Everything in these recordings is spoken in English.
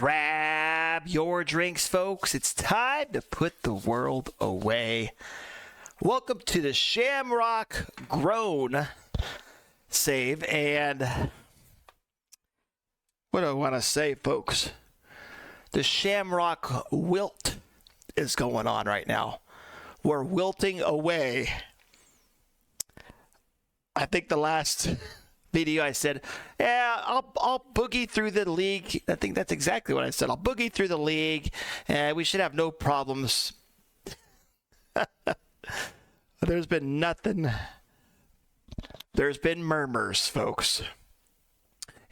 Grab your drinks, folks. It's time to put the world away. Welcome to the Shamrock Grown save. And what do I want to say, folks? The Shamrock WILT is going on right now. We're wilting away. I think the last video I said, yeah, I'll boogie through the league. I think that's exactly what I said. I'll boogie through the league and we should have no problems. There's been nothing. There's been murmurs, folks.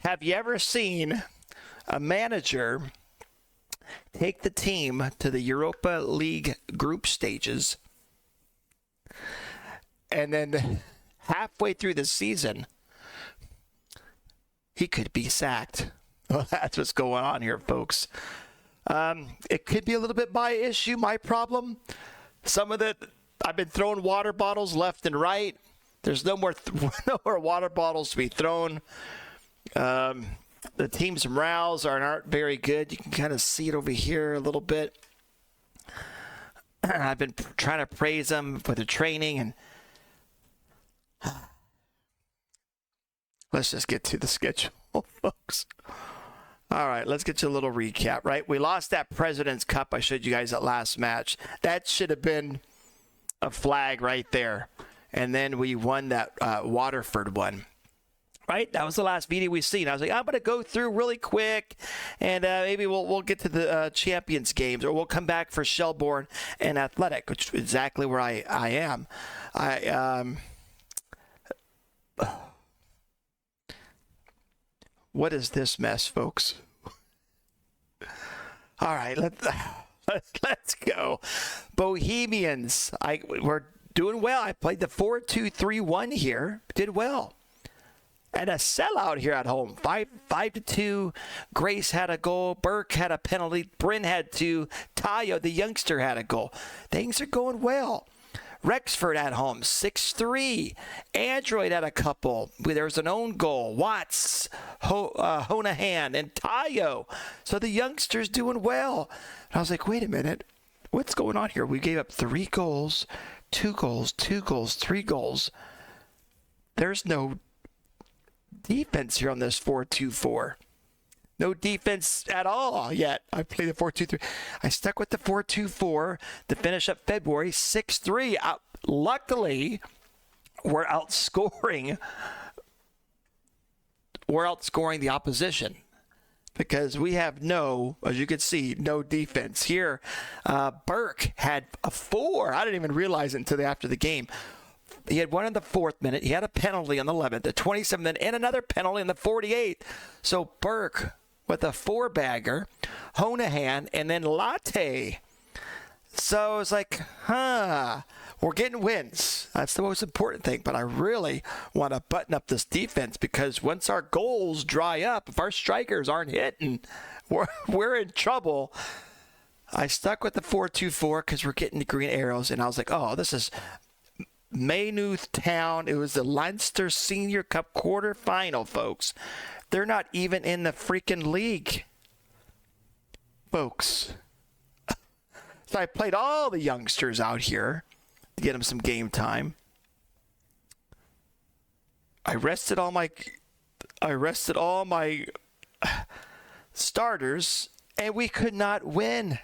Have you ever seen a manager take the team to the Europa League group stages and then halfway through the season he could be sacked? Well, that's what's going on here, folks. It could be a little bit my issue, my problem. Some of I've been throwing water bottles left and right. There's no more water bottles to be thrown. The team's morales aren't very good. You can kind of see it over here a little bit. I've been trying to praise them for the training, and let's just get to the schedule, folks. All right, let's get to a little recap, right? We lost that President's Cup I showed you guys at last match. That should have been a flag right there. And then we won that Waterford one. Right? That was the last video we seen. I was like, I'm going to go through really quick, and maybe we'll get to the Champions games, or we'll come back for Shelbourne and Athletic, which is exactly where I am. What is this mess, folks? All right, let's go. Bohemians, we're doing well. I played the 4-2-3-1 here. Did well. And a sellout here at home. 5-2. Grace had a goal. Burke had a penalty. Bryn had 2. Tayo, the youngster, had a goal. Things are going well. Rexford at home, 6-3. Android had a couple. There was an own goal. Watts, Honahan, and Tayo. So the youngster's doing well. And I was like, wait a minute. What's going on here? We gave up 3 goals, 2 goals, 2 goals, 3 goals. There's no defense here on this 4-2-4. No defense at all yet. I played the 4-2-3. I stuck with the 4-2-4 to finish up February 6-3. Luckily, we're outscoring the opposition because we have as you can see, no defense here. Burke had a 4. I didn't even realize it until after the game. He had one in the 4th minute. He had a penalty on the 11th, the 27th minute, and another penalty in the 48th. So Burke with a 4-bagger, Honahan, and then Latte. So it's like, we're getting wins. That's the most important thing. But I really want to button up this defense because once our goals dry up, if our strikers aren't hitting, we're in trouble. I stuck with the 4-2-4 because we're getting the green arrows, and I was like, oh, this is Maynooth Town. It was the Leinster Senior Cup quarterfinal, folks. They're not even in the freaking league, folks. So I played all the youngsters out here to get them some game time. I rested all my starters, and we could not win. I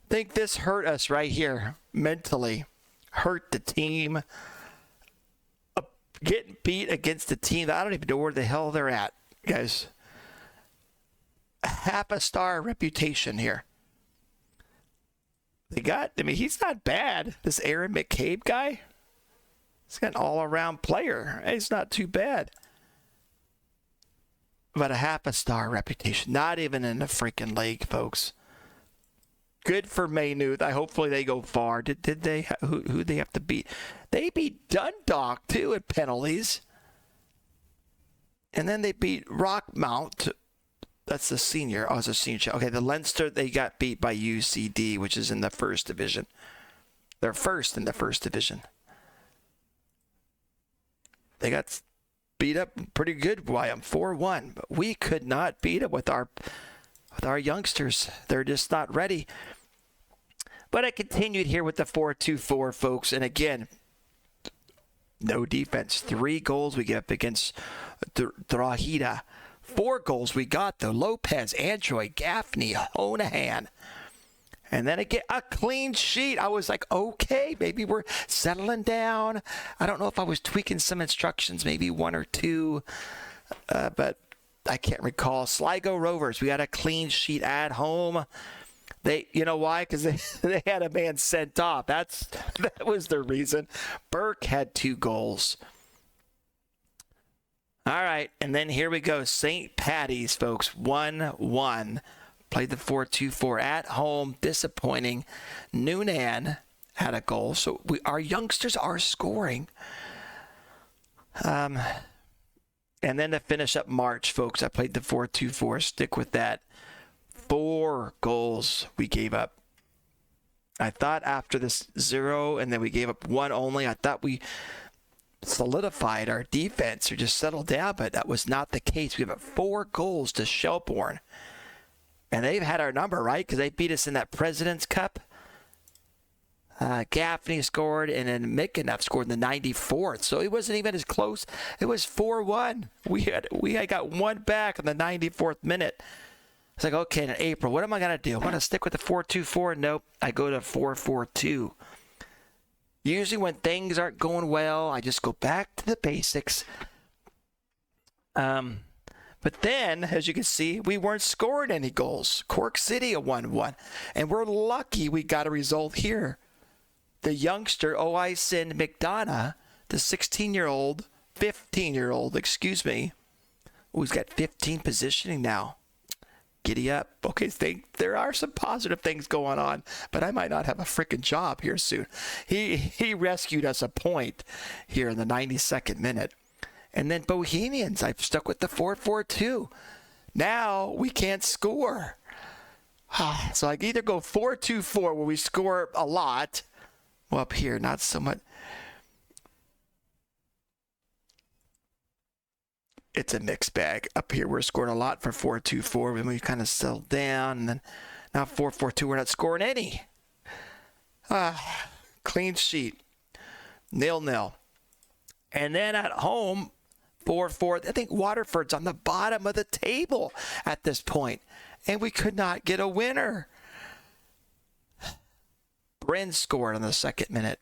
think this hurt us right here mentally. Hurt the team. Getting beat against a team that I don't even know where the hell they're at, guys. Half a star reputation here. He's not bad. This Aaron McCabe guy, he's got an all-around player. He's not too bad. But a half a star reputation. Not even in the freaking league, folks. Good for Maynooth. Hopefully they go far. Did they? Who they have to beat? They beat Dundalk too at penalties, and then they beat Rockmount. That's the senior. Oh, it's a senior. Okay, the Leinster, they got beat by UCD, which is in the 1st division. They're first in the 1st division. They got beat up pretty good by them, 4-1. But we could not beat them with our with our youngsters. They're just not ready. But I continued here with the 4-2-4, folks. And again, no defense. 3 goals we get up against Drahida. 4 goals we got, though. Lopez, Android, Gaffney, Honahan. And then again, a clean sheet. I was like, okay, maybe we're settling down. I don't know if I was tweaking some instructions, maybe 1 or 2. But I can't recall. Sligo Rovers, we got a clean sheet at home. You know why? Because they had a man sent off. That was the reason. Burke had 2 goals. All right, and then here we go. St. Patty's, folks, 1-1. Played the 4-2-4 at home. Disappointing. Noonan had a goal. So our youngsters are scoring. And then to finish up March, folks, I played the 4-2-4. Stick with that. 4 goals we gave up. I thought after this 0, and then we gave up 1 only, I thought we solidified our defense or just settled down, but that was not the case. We have 4 goals to Shelbourne. And they've had our number, right? Because they beat us in that President's Cup. Gaffney scored, and then Mickeneff scored in the 94th. So it wasn't even as close. It was 4-1. We had got 1 back in the 94th minute. It's like, okay, in April, what am I going to do? I'm going to stick with the 4-2-4? Nope. I go to 4-4-2. Usually when things aren't going well, I just go back to the basics. But then, as you can see, we weren't scoring any goals. Cork City a 1-1. And we're lucky we got a result here. The youngster, Oisin McDonough, the 16-year-old, 15-year-old, excuse me, who's got 15 positioning now. Giddy up. Okay, there are some positive things going on, but I might not have a freaking job here soon. He rescued us a point here in the 92nd minute. And then Bohemians, I've stuck with the 4-4-2. Now we can't score. So I can either go 4-2-4 where we score a lot. Well, up here, not so much. It's a mixed bag. Up here, we're scoring a lot for 4-2-4. When we kind of settled down. And then now 4-4-2, we're not scoring any. Clean sheet. 0-0. And then at home, 4-4. I think Waterford's on the bottom of the table at this point. And we could not get a winner. Bryn scored on the 2nd minute.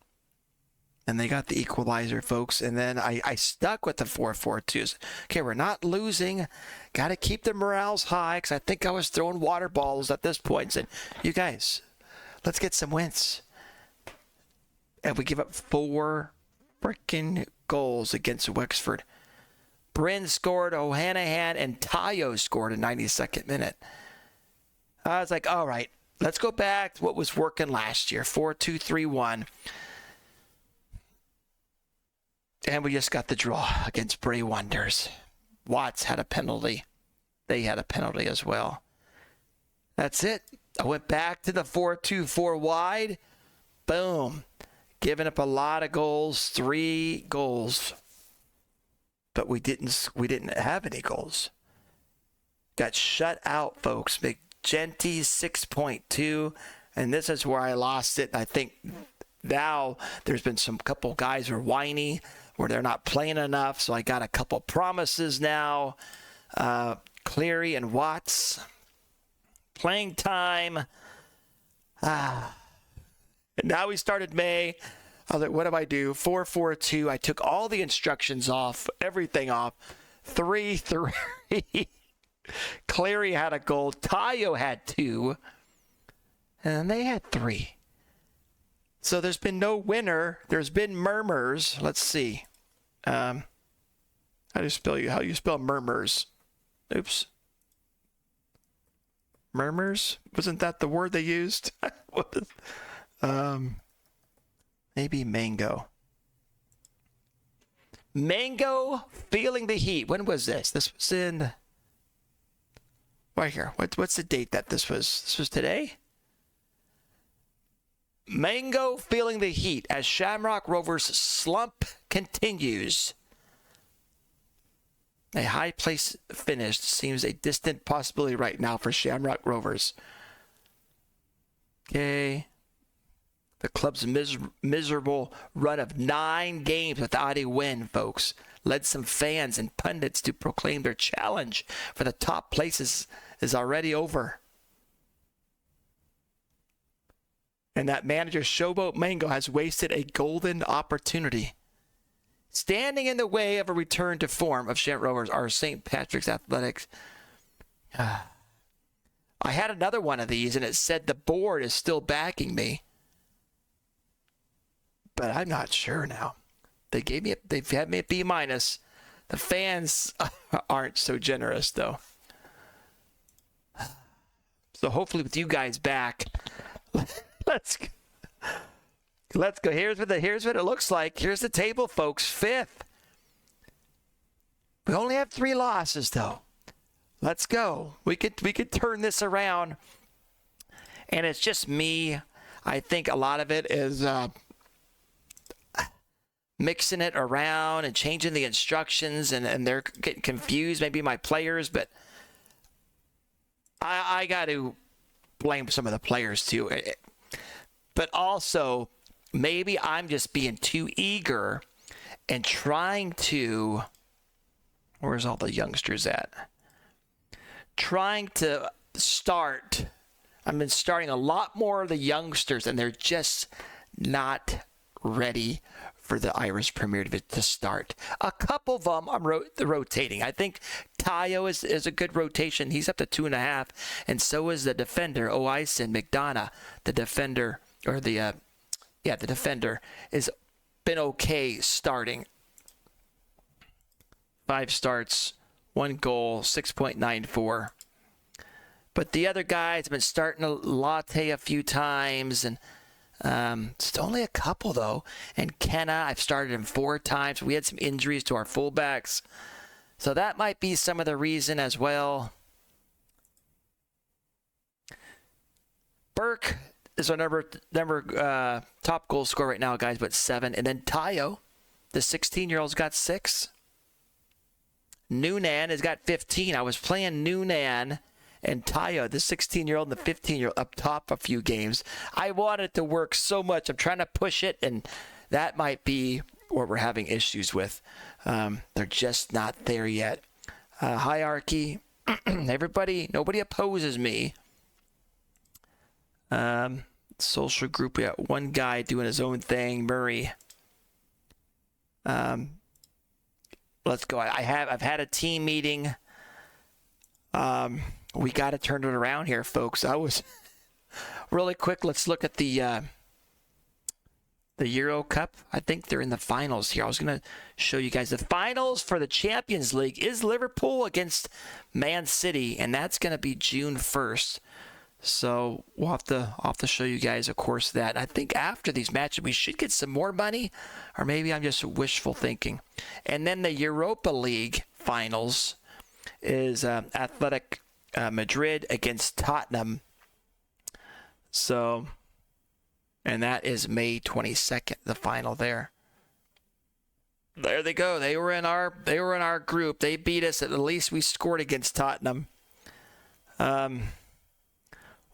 And they got the equalizer, folks. And then I stuck with the 4-4-2s. Okay, we're not losing. Got to keep the morales high because I think I was throwing water balls at this point and said, you guys, let's get some wins. And we give up 4 freaking goals against Wexford. Bryn scored, O'Hanahan, and Tayo scored in 92nd minute. I was like, all right, let's go back to what was working last year, 4-2-3-1. And we just got the draw against Bray Wonders. Watts had a penalty. They had a penalty as well. That's it. I went back to the 4-2-4 wide. Boom. Giving up a lot of goals. 3 goals. But we didn't have any goals. Got shut out, folks. McGenty 6.2. And this is where I lost it. I think now there's been some couple guys who are whiny where they're not playing enough. So I got a couple promises now. Cleary and Watts. Playing time. And now we started May. I was like, what do I do? 4-4-2. I took all the instructions off, everything off. 3-3. Cleary had a goal. Tayo had 2. And they had 3. So there's been no winner. There's been murmurs. Let's see. How do you spell murmurs? Oops. Murmurs? Wasn't that the word they used? Maybe mango. Mango feeling the heat. When was this? This was in right here. What's the date that this was? This was today? Mango feeling the heat as Shamrock Rovers slump continues. A high place finish seems a distant possibility right now for Shamrock Rovers. Okay. The club's miserable run of 9 games without a win, folks, led some fans and pundits to proclaim their challenge for the top places is already over. And that manager, Showboat Mango, has wasted a golden opportunity. Standing in the way of a return to form of Shamrock Rovers are St. Patrick's Athletics. I had another one of these, and it said the board is still backing me. But I'm not sure now. They've had me at B-. The fans aren't so generous, though. So hopefully with you guys back, let's go. Here's what it looks like. Here's the table, folks. 5th. We only have 3 losses, though. Let's go. We could turn this around. And it's just me. I think a lot of it is mixing it around and changing the instructions, and they're getting confused, maybe my players, but I got to blame some of the players too. But also, maybe I'm just being too eager and trying to, where's all the youngsters at? Trying to start. I've been starting a lot more of the youngsters, and they're just not ready for the Irish Premier Division to start. A couple of them I'm rotating. I think Tayo is a good rotation. He's up to 2.5, and so is the defender, Oison McDonough. The defender, or the defender has been okay starting. 5 starts, 1 goal, 6.94. But the other guys have been starting to latte a few times, and it's only a couple, though. And Kenna, I've started him 4 times. We had some injuries to our fullbacks, so that might be some of the reason as well. Burke is our number top goal scorer right now, guys, but 7. And then Tayo, the 16-year-old's got 6. Noonan has got 15. I was playing Noonan and Tayo, the 16-year-old and the 15-year-old, up top a few games. I want it to work so much. I'm trying to push it, and that might be what we're having issues with. They're just not there yet. Hierarchy, everybody, nobody opposes me. Social group, we got one guy doing his own thing, Murray. Let's go. I've had a team meeting. We got to turn it around here, folks. I was really quick. Let's look at the Euro Cup. I think they're in the finals here. I was going to show you guys the finals for the Champions League is Liverpool against Man City, and that's going to be June 1st. So we'll have to show you guys, of course, that. I think after these matches, we should get some more money, or maybe I'm just wishful thinking. And then the Europa League finals is Athletic Madrid against Tottenham. So, and that is May 22nd, the final there. There they go. They were in our group. They beat us. At least we scored against Tottenham.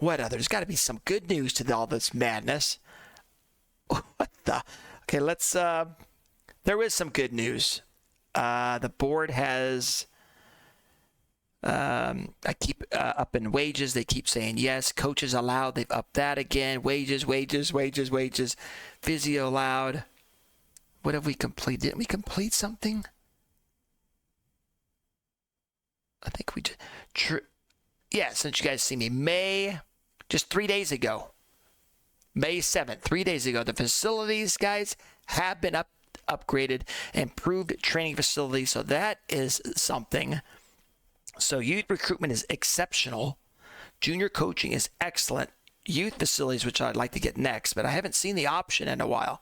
What other? There's got to be some good news to all this madness. What the? Okay, let's. There is some good news. The board has. I keep up in wages. They keep saying yes. Coaches allowed. They've upped that again. Wages. Physio allowed. What have we completed? Didn't we complete something? I think we did. Yeah, since you guys see me, May, just 3 days ago, May 7th, 3 days ago, the facilities, guys, have been upgraded, improved training facilities. So that is something. So youth recruitment is exceptional. Junior coaching is excellent. Youth facilities, which I'd like to get next, but I haven't seen the option in a while.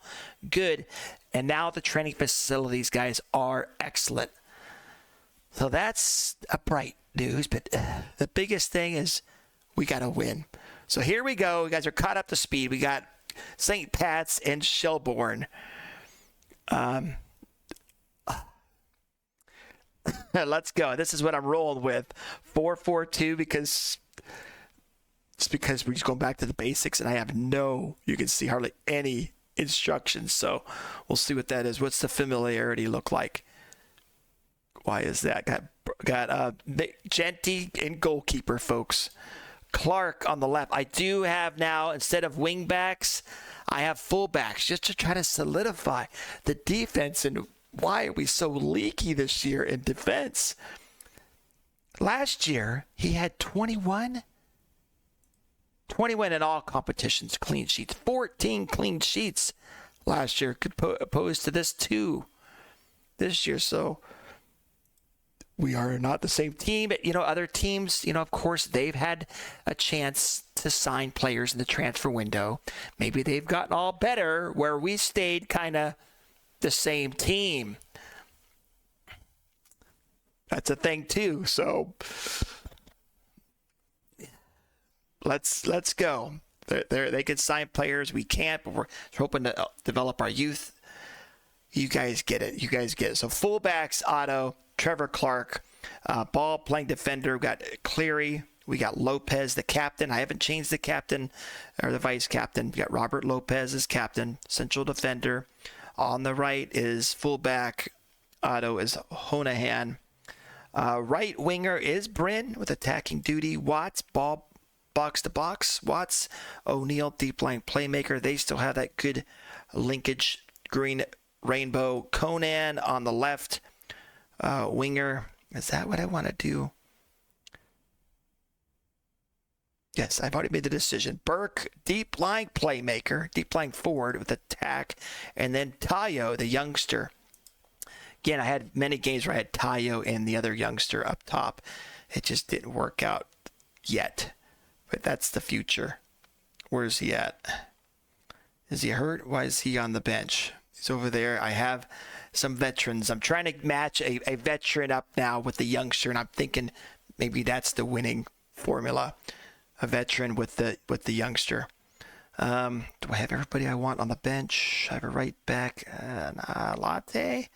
Good. And now the training facilities, guys, are excellent. So that's a bright news, but the biggest thing is we got to win. So here we go. You guys are caught up to speed. We got St. Pat's and Shelbourne. Let's go. This is what I'm rolling with. 4-4-2 because it's because we're just going back to the basics, and I have you can see hardly any instructions. So we'll see what that is. What's the familiarity look like? Why is that? Got Genty in goalkeeper, folks. Clark on the left. I do have now, instead of wing backs, I have fullbacks just to try to solidify the defense. And why are we so leaky this year in defense? Last year, he had 21 in all competitions, clean sheets. 14 clean sheets last year, opposed to this 2 this year. So we are not the same team. Other teams, of course, they've had a chance to sign players in the transfer window. Maybe they've gotten all better, where we stayed kind of the same team. That's a thing too. So let's go. They can sign players. We can't, but we're hoping to develop our youth. You guys get it. So fullbacks, Otto, Trevor Clark, ball playing defender. We got Cleary. We got Lopez, the captain. I haven't changed the captain or the vice captain. We got Robert Lopez as captain, central defender. On the right is fullback. Otto is Honahan. Right winger is Bryn with attacking duty. Watts, ball box to box. Watts, O'Neal, deep line playmaker. They still have that good linkage. Green rainbow. Conan on the left. Winger. Is that what I want to do? Yes, I've already made the decision. Burke, deep line playmaker, deep line forward with attack. And then Tayo, the youngster. Again, I had many games where I had Tayo and the other youngster up top. It just didn't work out yet. But that's the future. Where is he at? Is he hurt? Why is he on the bench? He's over there. I have some veterans. I'm trying to match a veteran up now with the youngster, and I'm thinking maybe that's the winning formula. A veteran with the youngster. Do I have everybody I want on the bench? I have a right back. Latte.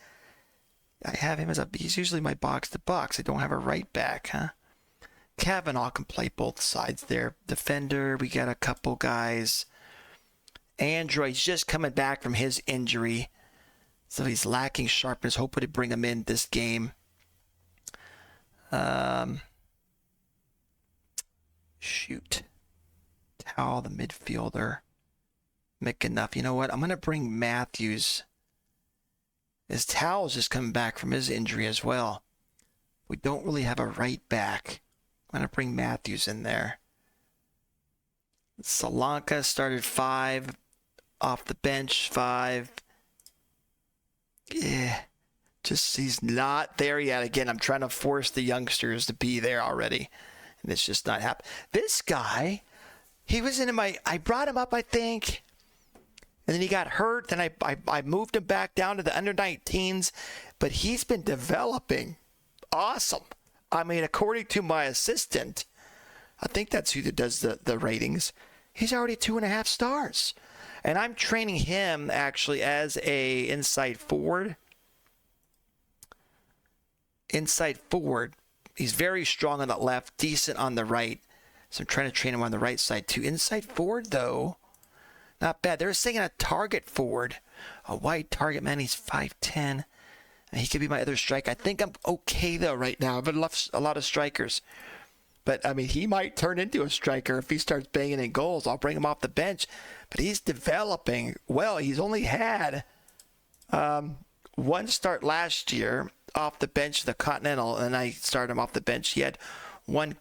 I have him he's usually my box to box. I don't have a right back, huh? Kavanaugh can play both sides there. Defender, we got a couple guys. Android's just coming back from his injury, so he's lacking sharpness. Hoping to bring him in this game. Shoot. Towel, the midfielder. McAnuff. You know what? I'm going to bring Matthews. His Towel's just coming back from his injury as well. We don't really have a right back. I'm going to bring Matthews in there. Solanka started 5. Off the bench, 5. Yeah. Just he's not there yet. Again, I'm trying to force the youngsters to be there already. And it's just not happening. This guy, he was I brought him up, I think. And then he got hurt. Then I moved him back down to the under-19s. But he's been developing. Awesome. I mean, according to my assistant, I think that's who does the ratings. He's already 2.5 stars. And I'm training him actually as a inside forward. Inside forward. He's very strong on the left, decent on the right. So I'm trying to train him on the right side too. Inside forward, though, not bad. They're saying a target forward. A wide target man. He's 5'10". And he could be my other striker. I think I'm okay, though, right now. I've loved a lot of strikers. But, I mean, he might turn into a striker if he starts banging in goals. I'll bring him off the bench. But he's developing well. He's only had one start last year off the bench, the Continental, and I started him off the bench. He had one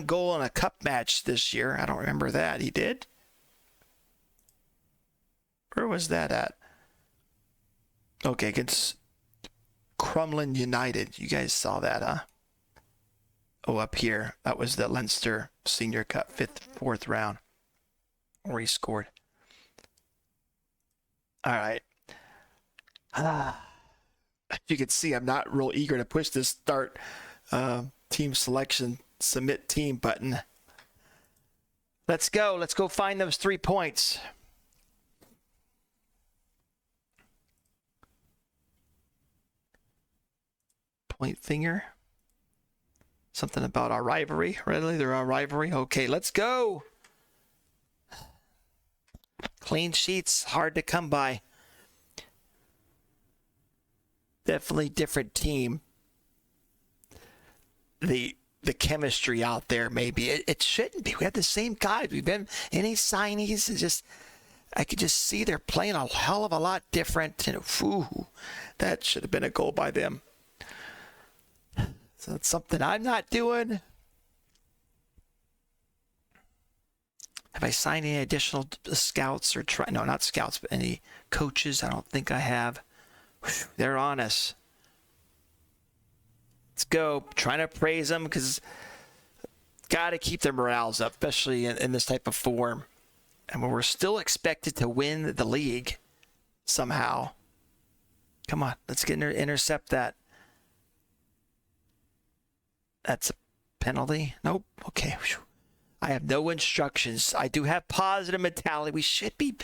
goal in a cup match this year. I don't remember that. He did? Where was that at? Okay, against Crumlin United. You guys saw that, huh? Oh, up here. That was the Leinster Senior Cup, 4th round, where he scored. All right. You can see I'm not real eager to push this start team selection, submit team button. Let's go. Let's go find those 3 points. Point finger. Something about our rivalry. Really? They're our rivalry? Okay, let's go. Clean sheets, hard to come by. Definitely different team. The chemistry out there, maybe. It shouldn't be. We have the same guys. We've been any signees. It's just, I could just see they're playing a hell of a lot different. And that should have been a goal by them. So it's something I'm not doing. Have I signed any additional scouts or no, not scouts, but any coaches? I don't think I have. They're on us. Let's go. Trying to praise them because got to keep their morales up, especially in this type of form. And when we're still expected to win the league somehow. Come on, let's get intercept that. That's a penalty. Nope. Okay. I have no instructions. I do have positive mentality. We should be.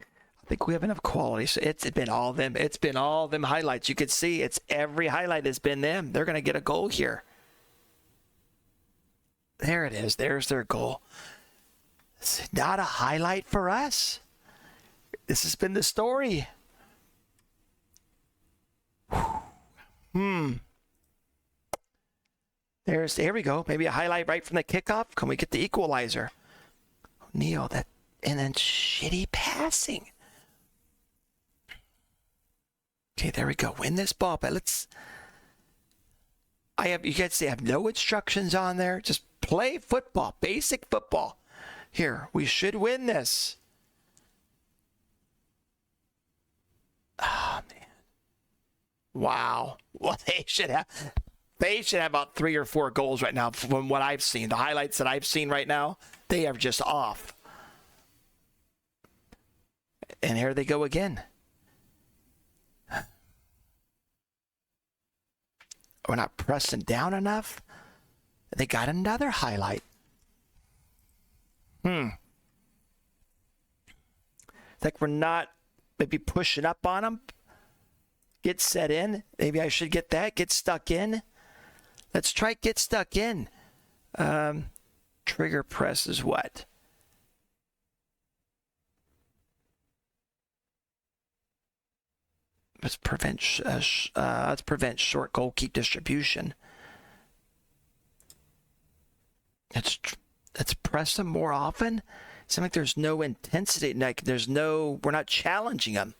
I think we have enough quality. So it's been all them. It's been all them highlights. You can see it's every highlight has been them. They're going to get a goal here. There it is. There's their goal. It's not a highlight for us. This has been the story. Here we go. Maybe a highlight right from the kickoff. Can we get the equalizer? Neil, and then shitty passing. Okay, there we go. Win this ball, but you guys see I have no instructions on there. Just play football, basic football. Here, we should win this. Oh man. Wow. Well, they should have about 3 or 4 goals right now from what I've seen. The highlights that I've seen right now, they are just off. And here they go again. We're not pressing down enough. They got another highlight. It's like we're not maybe pushing up on them. Get set in. Maybe I should get that. Get stuck in. Let's try get stuck in. Trigger press is what? Let's prevent short goal keep distribution. Let's press them more often. Seems like there's no intensity. Like we're not challenging them.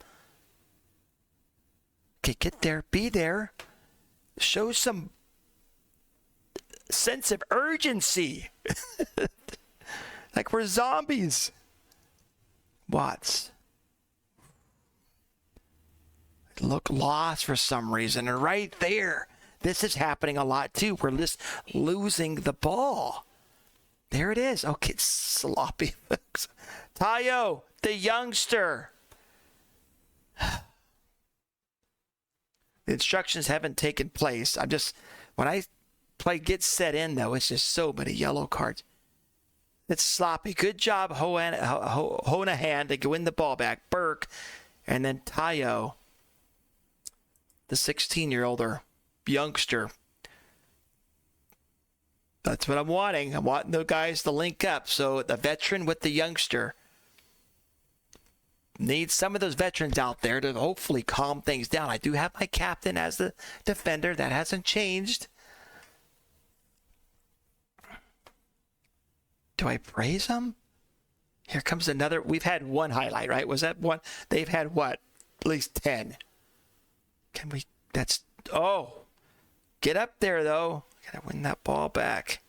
Okay, get there, be there. Show some sense of urgency. Like we're zombies. Watts. Look lost for some reason. And right there, this is happening a lot too. We're just losing the ball. There it is. Okay, it's sloppy. Tayo, the youngster. The instructions haven't taken place. When I play get set in, though, it's just so many yellow cards. It's sloppy. Good job, Honahan, to win the ball back. Burke, and then Tayo, the 16-year-old or youngster. That's what I'm wanting. I'm wanting the guys to link up. So the veteran with the youngster. Need some of those veterans out there to hopefully calm things down. I do have my captain as the defender. That hasn't changed. Do I praise him? Here comes another. We've had one highlight, right? Was that one? They've had what? At least 10. Can we? Get up there, though. Gotta win that ball back.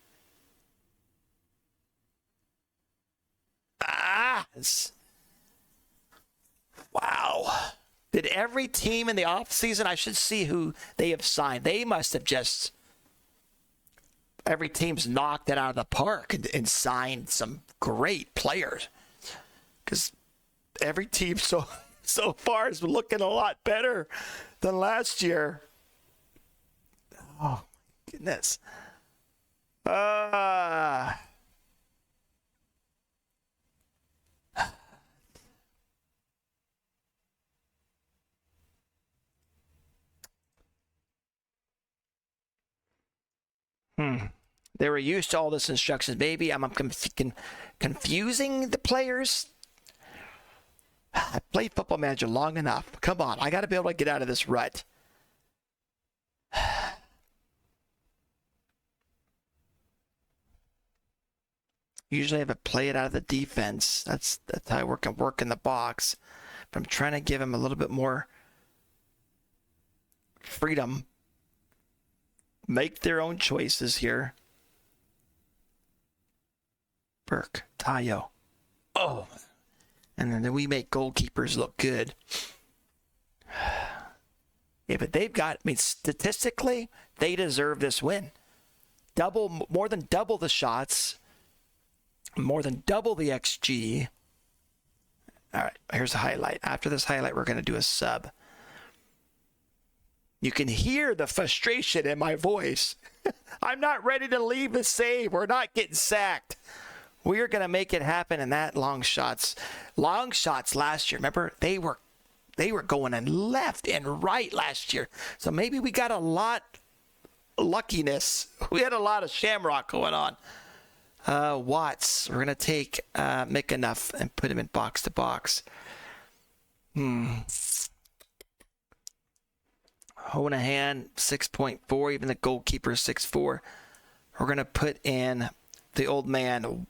Wow. Did every team in the offseason, I should see who they have signed. They must have just, every team's knocked it out of the park and signed some great players. Because every team so far is looking a lot better than last year. Oh, my goodness. They were used to all this instructions. Maybe I'm confusing the players. I played Football Manager long enough. Come on, I got to be able to get out of this rut. Usually I have to play it out of the defense. That's how I work in the box. But I'm trying to give him a little bit more freedom. Make their own choices here. Burke, Tayo. Oh. And then we make goalkeepers look good. Yeah, but they've got, I mean, statistically, they deserve this win. More than double the shots. More than double the XG. All right, here's a highlight. After this highlight, we're going to do a sub. You can hear the frustration in my voice. I'm not ready to leave the save. We're not getting sacked. We are going to make it happen in that long shots. Long shots last year, remember? They were going in left and right last year. So maybe we got a lot luckiness. We had a lot of Shamrock going on. Watts. We're going to take Mick Enough and put him in box to box. Honahan, 6.4. Even the goalkeeper, 6.4. We're going to put in the old man,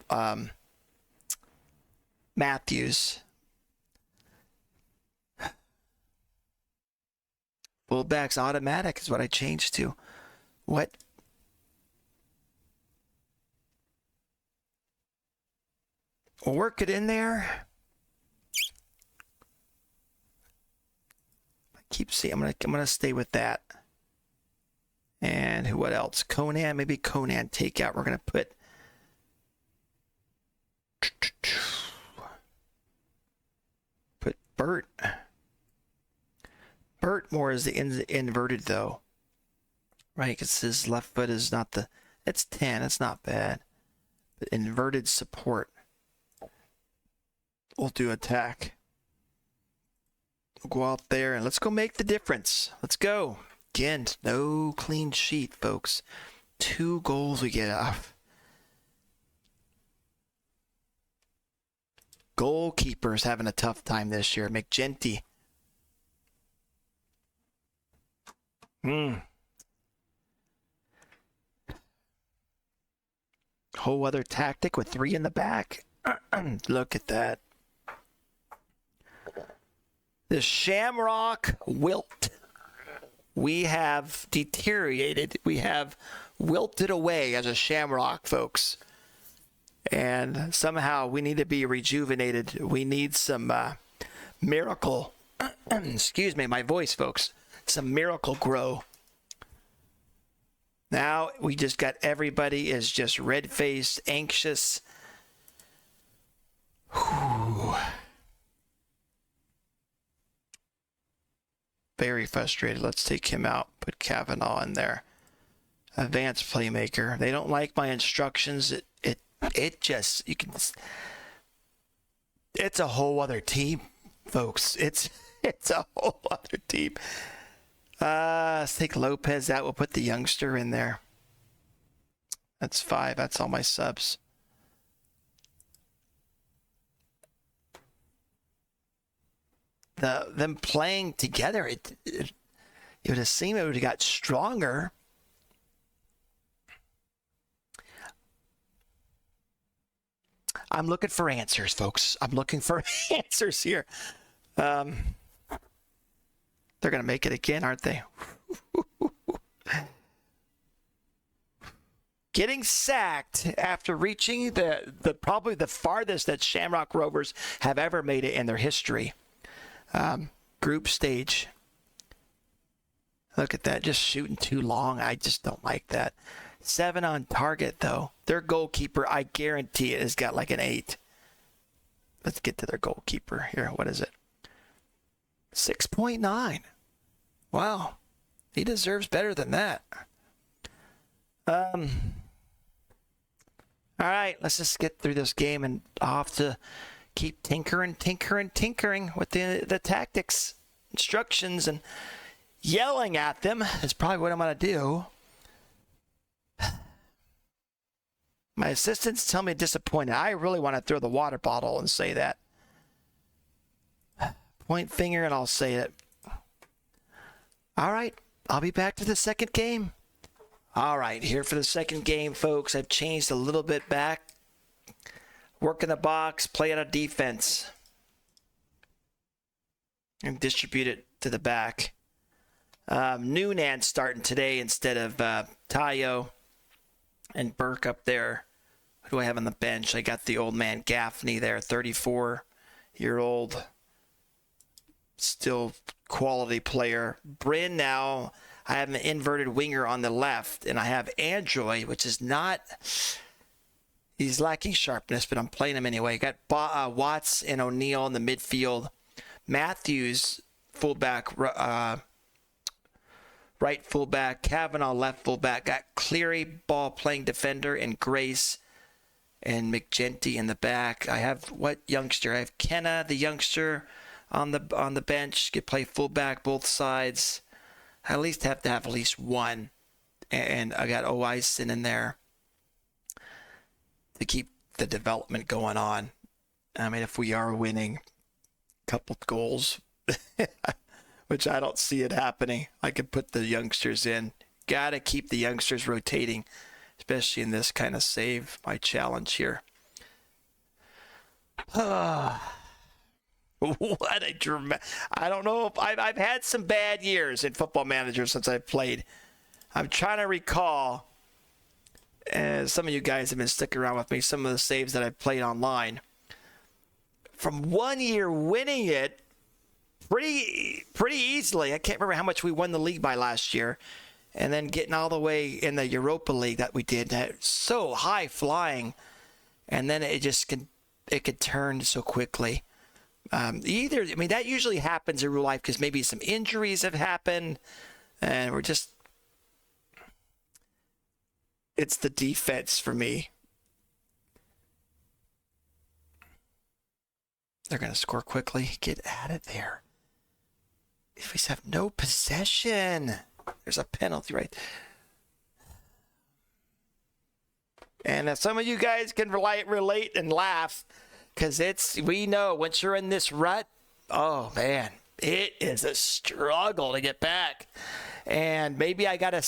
Matthews. Fullback's automatic is what I changed to. What? We'll work it in there. I keep seeing. I'm gonna stay with that. And what else? Conan, maybe Conan takeout. We're gonna put. Bert. Bert more is the inverted though. Right, because his left foot is not the. It's 10. It's not bad. But inverted support. We'll do attack. We'll go out there and let's go make the difference. Let's go. Again, no clean sheet, folks. 2 goals we get off. Goalkeepers having a tough time this year. McGinty. Whole other tactic with 3 in the back. Look at that. The Shamrock WILT. We have deteriorated. We have wilted away as a Shamrock, folks. And somehow we need to be rejuvenated. We need some miracle. Excuse me, my voice, folks. Some miracle grow. Now we just got everybody is just red-faced, anxious. Whew. Very frustrated. Let's take him out. Put Kavanaugh in there. Advanced playmaker. They don't like my instructions. It just, you can, it's a whole other team, folks. It's a whole other team. Let's take Lopez out. We'll put the youngster in there. That's 5. That's all my subs. Them playing together, it would have seemed it would have got stronger. I'm looking for answers, folks. I'm looking for answers here. They're going to make it again, aren't they? Getting sacked after reaching the probably the farthest that Shamrock Rovers have ever made it in their history. Group stage. Look at that, just shooting too long. I just don't like that. 7 on target, though. Their goalkeeper, I guarantee it, has got like an 8. Let's get to their goalkeeper here. What is it? 6.9. Wow. He deserves better than that. All right, let's just get through this game, and I'll have to keep tinkering with the tactics, instructions, and yelling at them is probably what I'm going to do. My assistants tell me disappointed. I really want to throw the water bottle and say that. Point finger and I'll say it. All right, I'll be back to the second game. All right, here for the second game, folks. I've changed a little bit back. Work in the box, play out of defense. And distribute it to the back. Noonan starting today instead of Tayo and Burke up there. Who do I have on the bench? I got the old man Gaffney there, 34-year-old. Still quality player. Bryn now, I have an inverted winger on the left, and I have Android, which is not... He's lacking sharpness, but I'm playing him anyway. Got Watts and O'Neal in the midfield. Matthews, fullback, right fullback. Kavanaugh, left fullback. Got Cleary, ball playing defender, and Grace and McGinty in the back. I have what youngster? I have Kenna, the youngster, on the bench. Could play fullback both sides. I at least have to have at least one. And I got Oison in there to keep the development going on. I mean, if we are winning a couple goals, which I don't see it happening, I could put the youngsters in. Got to keep the youngsters rotating, especially in this kind of save my challenge here. What a dramatic... I don't know if I've had some bad years in Football Manager since I've played. I'm trying to recall, as some of you guys have been sticking around with me, some of the saves that I've played online. From 1 year winning it pretty easily. I can't remember how much we won the league by last year. And then getting all the way in the Europa League that we did. So high flying. And then it could turn so quickly. That usually happens in real life because maybe some injuries have happened. And it's the defense for me. They're going to score quickly. Get at it there. If we have no possession, there's a penalty right. And if some of you guys can relate and laugh, because we know once you're in this rut, oh man, it is a struggle to get back. And maybe I got to...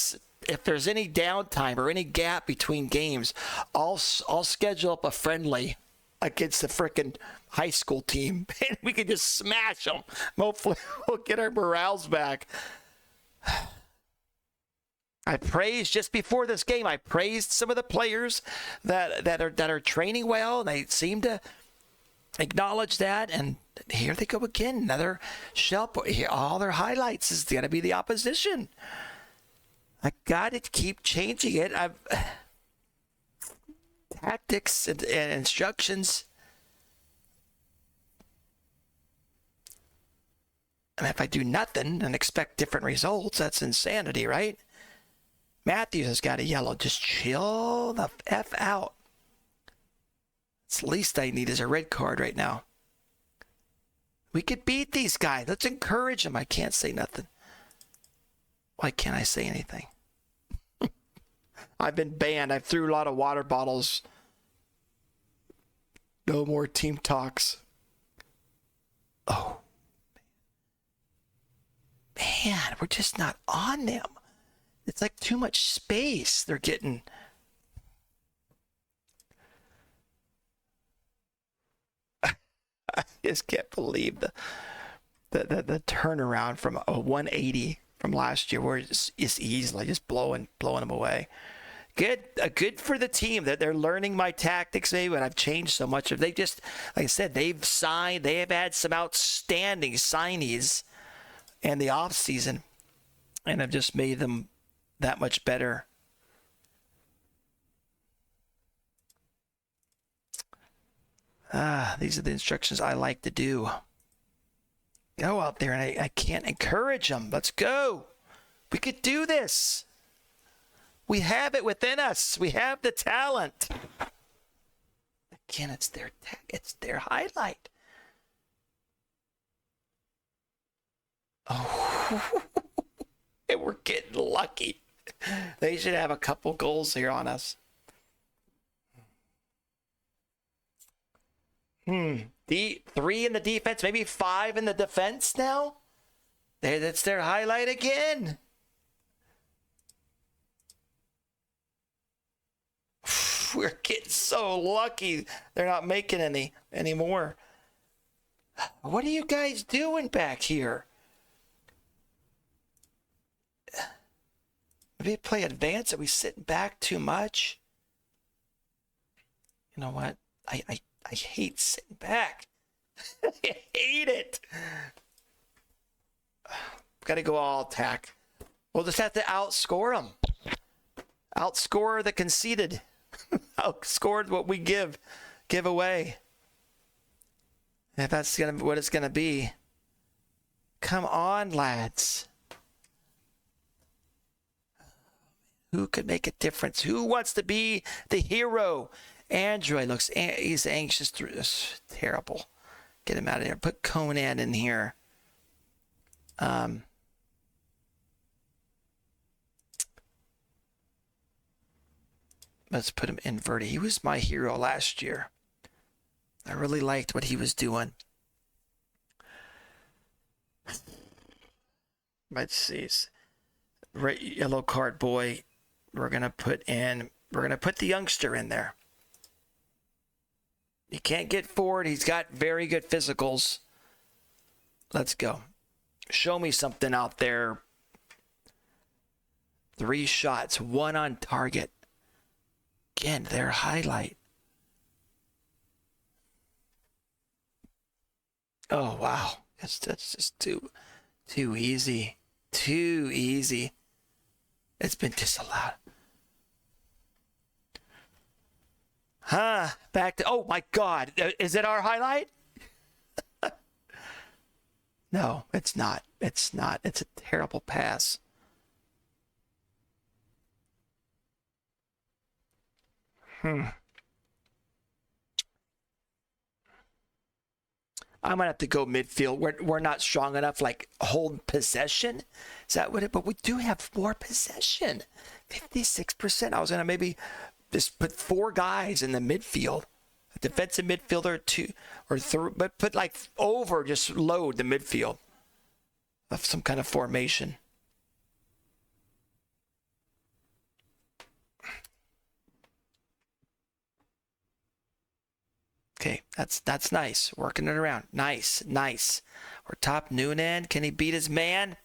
If there's any downtime or any gap between games, I'll schedule up a friendly against the frickin' high school team, and we can just smash them. Hopefully, we'll get our morales back. I praised just before this game. I praised some of the players that are training well, and they seem to acknowledge that. And here they go again. Another shell. All their highlights is going to be the opposition. I got to keep changing it. Tactics and instructions. And if I do nothing and expect different results, that's insanity, right? Matthews has got a yellow. Just chill the F out. It's the least I need is a red card right now. We could beat these guys. Let's encourage them. I can't say nothing. Why can't I say anything? I've been banned. I threw a lot of water bottles. No more team talks. Oh. Man, we're just not on them. It's like too much space they're getting. I just can't believe the turnaround from a 180 from last year, where it's easily just blowing them away. Good for the team that they're learning my tactics, maybe, but I've changed so much. They just, like I said, they have had some outstanding signees in the off season, and I've just made them that much better. These are the instructions I like to do. Go out there, and I can't encourage them. Let's go. We could do this. We have it within us. We have the talent. Again, it's their highlight. Oh, and we're getting lucky. They should have a couple goals here on us. 3 in the defense, maybe 5 in the defense now. That's their highlight again. We're getting so lucky they're not making any anymore. What are you guys doing back here? Maybe play advance. Are we sitting back too much? You know what? I hate sitting back. I hate it. Got to go all attack. We'll just have to outscore them. Outscore the conceded. Outscore what we give away. If that's what it's gonna be. Come on, lads. Who could make a difference? Who wants to be the hero? Android looks, he's anxious through this. Terrible. Get him out of here. Put Conan in here. Let's put him inverted. He was my hero last year. I really liked what he was doing. Let's see. Yellow card boy. We're gonna put the youngster in there. He can't get forward. He's got very good physicals. Let's go. Show me something out there. 3 shots, 1 on target. Again, their highlight. Oh, wow. That's just too easy. Too easy. It's been disallowed. Back to, oh my God. Is it our highlight? No, it's not. It's not. It's a terrible pass. I'm gonna have to go midfield. We're not strong enough, like hold possession. Is that what it? But we do have more possession. 56%. I was gonna maybe just put 4 guys in the midfield, a defensive midfielder, 2 or 3, but put like over, just load the midfield of some kind of formation. Okay, that's nice. Working it around. Nice. We're top Noonan. Can he beat his man?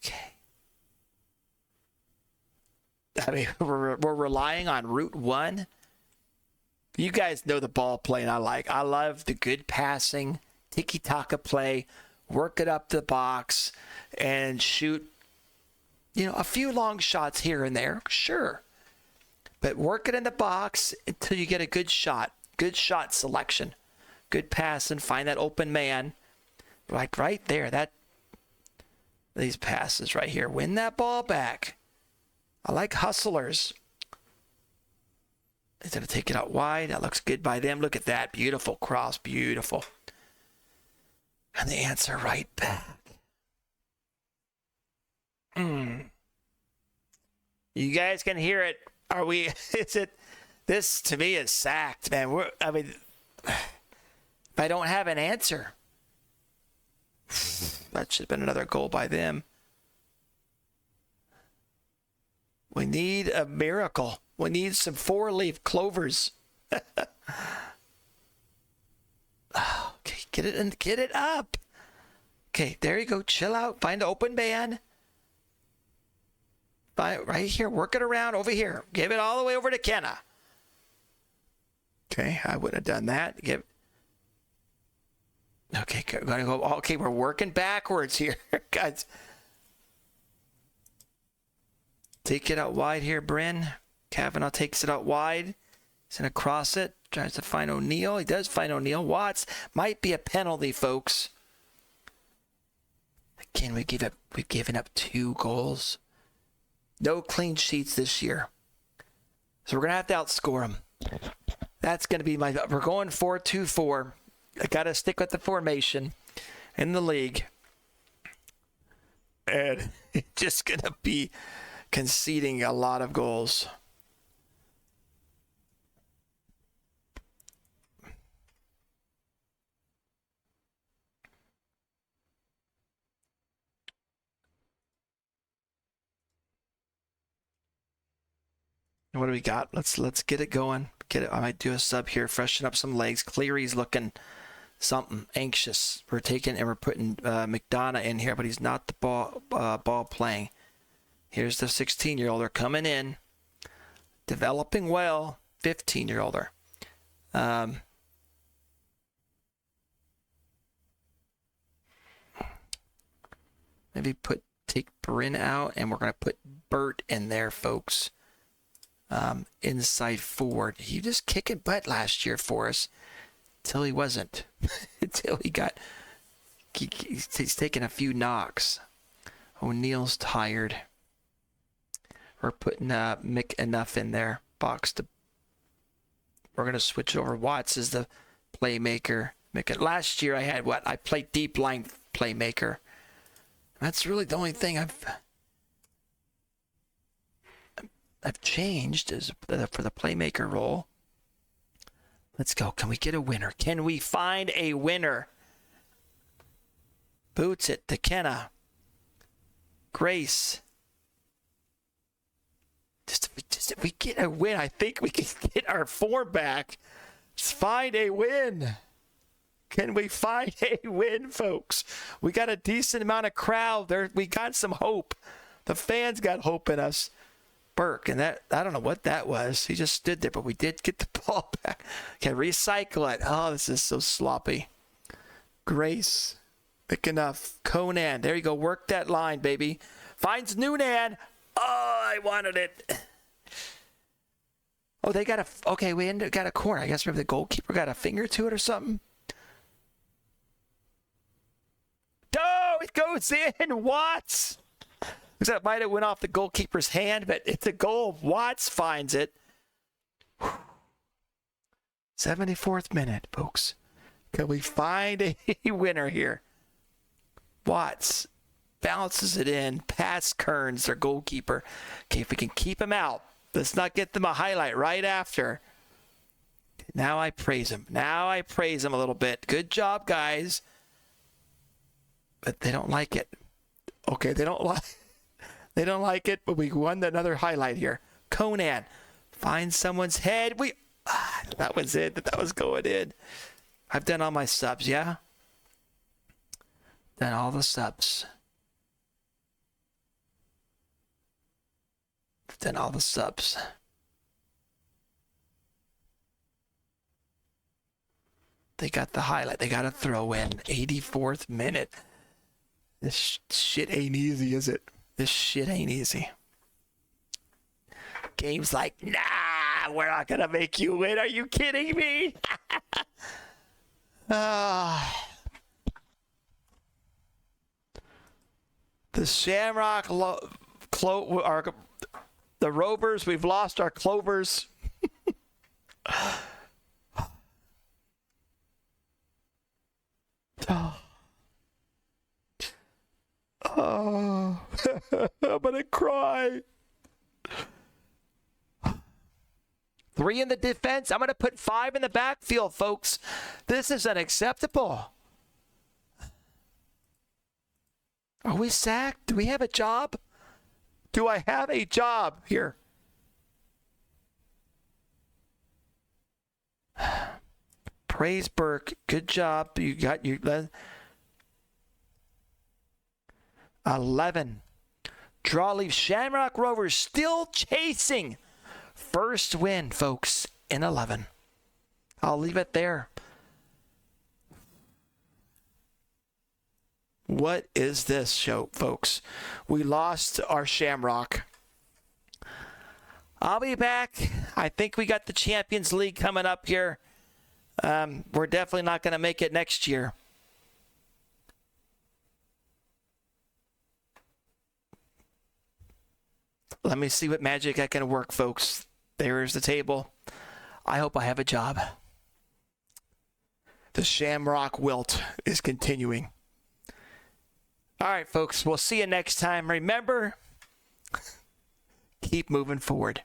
Okay. I mean, we're relying on Route 1. You guys know the ball playing I like. I love the good passing, tiki-taka play, work it up the box, and shoot, a few long shots here and there. Sure. But work it in the box until you get a good shot selection, good pass, and find that open man, like right there. These passes right here, win that ball back. I like hustlers. He's gonna take it out wide. That looks good by them. Look at that, beautiful cross, beautiful. And the answer right back. You guys can hear it. Are we? This to me is sacked, man. If I don't have an answer, that should have been another goal by them. We need a miracle. We need some 4-leaf clovers. Okay, get it up. Okay, there you go. Chill out. Find an open man. Right here, work it around over here. Give it all the way over to Kenna. Okay, I wouldn't have done that. Okay, gonna go. Okay, we're working backwards here, guys. Take it out wide here, Bryn. Kavanaugh takes it out wide. He's gonna cross it. Tries to find O'Neal. He does find O'Neal. Watts might be a penalty, folks. Again, we've given up 2 goals. No clean sheets this year. So we're going to have to outscore them. That's going to be we're going 4-2-4. I got to stick with the formation in the league. And it's just going to be conceding a lot of goals. What do we got? Let's get it going. I might do a sub here, freshen up some legs. Cleary's looking something anxious. We're putting McDonough in here, but he's not the ball playing. Here's the 16-year-older coming in, developing well. 15-year-older. Maybe take Bryn out, and we're gonna put Bert in there, folks. Inside forward. He just kicking butt last year for us, till he wasn't. Until he got. He's taking a few knocks. O'Neill's tired. We're putting Mick Enough in there. We're gonna switch over. Watts is the playmaker. Last year I played deep line playmaker. That's really the only thing I've changed is for the playmaker role. Let's go. Can we get a winner? Can we find a winner? Boots it to Kenna. Grace. Just if we get a win, I think we can get our form back. Let's find a win. Can we find a win, folks? We got a decent amount of crowd there. We got some hope. The fans got hope in us. Burke, and that, I don't know what that was. He just stood there, but we did get the ball back. Okay, recycle it. Oh, this is so sloppy. Grace. Big enough. Conan. There you go. Work that line, baby. Finds Noonan. Oh, I wanted it. Oh, they got we got a corner. I guess maybe the goalkeeper got a finger to it or something. Oh, it goes in. Watts. That might have went off the goalkeeper's hand, but it's a goal. Watts finds it. 74th minute, folks. Can we find a winner here? Watts bounces it in, past Kearns, their goalkeeper. Okay, if we can keep him out, let's not get them a highlight right after. Now I praise him. A little bit. Good job, guys. But they don't like it. Okay, they don't like it, but we won another highlight here. Conan finds someone's head. That was it. That was going in. I've done all my subs, yeah? Done all the subs. Done all the subs. They got the highlight. They got a throw in. 84th minute. This shit ain't easy, is it? This shit ain't easy. Game's like, nah, we're not going to make you win. Are you kidding me? The Shamrock the Rovers, we've lost our Clovers. Oh, I'm gonna cry. 3 in the defense. I'm gonna put 5 in the backfield, folks. This is unacceptable. Are we sacked? Do we have a job? Do I have a job here? Praise Burke. Good job. You got your 11. Draw leaves Shamrock Rovers still chasing. First win, folks, in 11. I'll leave it there. What is this show, folks? We lost our Shamrock. I'll be back. I think we got the Champions League coming up here. We're definitely not going to make it next year. Let me see what magic I can work, folks. There's the table. I hope I have a job. The Shamrock WILT is continuing. All right, folks. We'll see you next time. Remember, keep moving forward.